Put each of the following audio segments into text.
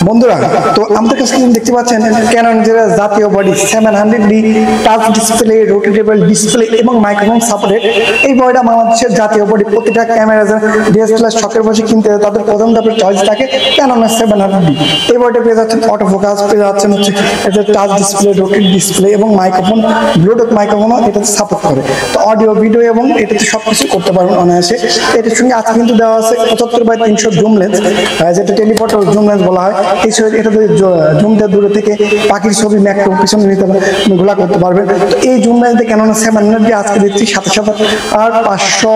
বন্ধুরা, তো আমাদের কাছে কিন্তু দেখতে পাচ্ছেন ক্যানন যে জাতীয় body 700D touch display, rotatable display এবং মাইক্রোফোন সাপোর্টেড। এই বডিটা বাংলাদেশের জাতীয় বডি। প্রতিটা ক্যামেরা ডিএসএলআর শখের বসে কিনতে তাদের প্রথম ধাপের চয়েস থাকে ক্যাননের 700D। এই বডিটা পেয়ে যাচ্ছেন অটো ফোকাস, পেয়ে যাচ্ছেন হচ্ছে এটা টাচ ডিসপ্লে, রোটেট ডিসপ্লে এবং মাইক্রোফোন, ব্লুটুথ মাইক্রোফোনও এটাতে সাপোর্ট করে। তো অডিও ভিডিও এবং এটাতে সবকিছু করতে পারবেন অনায়াসে। এটার সঙ্গে আজকে কিন্তু দেওয়া আছে 75x300 জুম লেন্স, যেটা টেলিফটো জুম লেন্স বলা হয়। এই এটাতে জুম দিয়ে দূরে থেকে পাখির ছবি, ম্যাক্রো পিছনে নিতে ঘোলা করতে পারবেন। তো এই জুম লেন্স দিয়ে ক্যানন 700D আজকে দিচ্ছি 7,500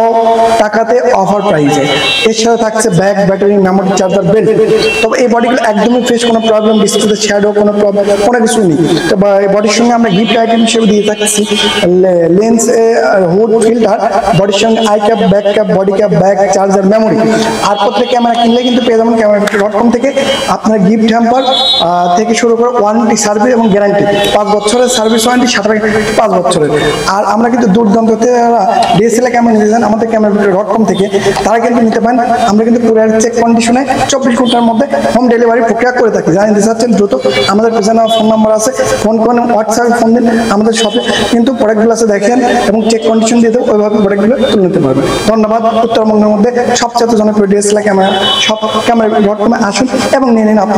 টাকাতে অফার প্রাইসে। এর সাথে থাকছে bag, battery, memory, charger, belt. তবে এই বডিগুলো একদমই ফ্রেশ, কোনো প্রবলেম, ডিসপ্লেতে শ্যাডো কোনো প্রবলেম, কোনো কিছু নেই। তো এই বডির সঙ্গে আমরা গিফট আইটেম হিসেবে দিয়ে থাকছি লেন্স, হুড, ফিল্টার, বডির সঙ্গে eye cap, back cap, body cap, bag, charger, memory. আর প্রত্যেক ক্যামেরা কিনলে কিন্তু পেয়ে যাবেন ক্যামেরা.com থেকে আপনার গিফট হ্যাম্পার থেকে শুরু করে ওয়ারেন্টি, সার্ভিস এবং গ্যারান্টি 5 বছরের সার্ভিস ওয়ারেন্টি, 5 বছরের। আর আমরা কিন্তু দুর্দান্ত ডিএসএলআর ক্যামেরা নিতে চান আমাদের ক্যামেরা.com থেকে, তারা কিন্তু নিতে পারেন। আমরা কিন্তু কুরিয়ার চেক কন্ডিশনে 24 ঘন্টার মধ্যে হোম ডেলিভারি প্রক্রিয়া করে থাকি। যারা নিতে চাচ্ছেন দ্রুত আমাদের পেছনে ফোন নাম্বার আছে, ফোন করেন, হোয়াটসঅ্যাপে ফোন দিন। আমাদের শপে কিন্তু প্রোডাক্টগুলো আছে, দেখেন এবং চেক কন্ডিশন দিয়ে দেবো, ওইভাবে প্রোডাক্টগুলো তুলে নিতে পারবেন। ধন্যবাদ। উত্তরবঙ্গের মধ্যে সবচেয়ে জনপ্রিয় ডিএসএলআর ক্যামেরা সব ক্যামেরা.com আসুন এবং নিয়ে নিন আপনার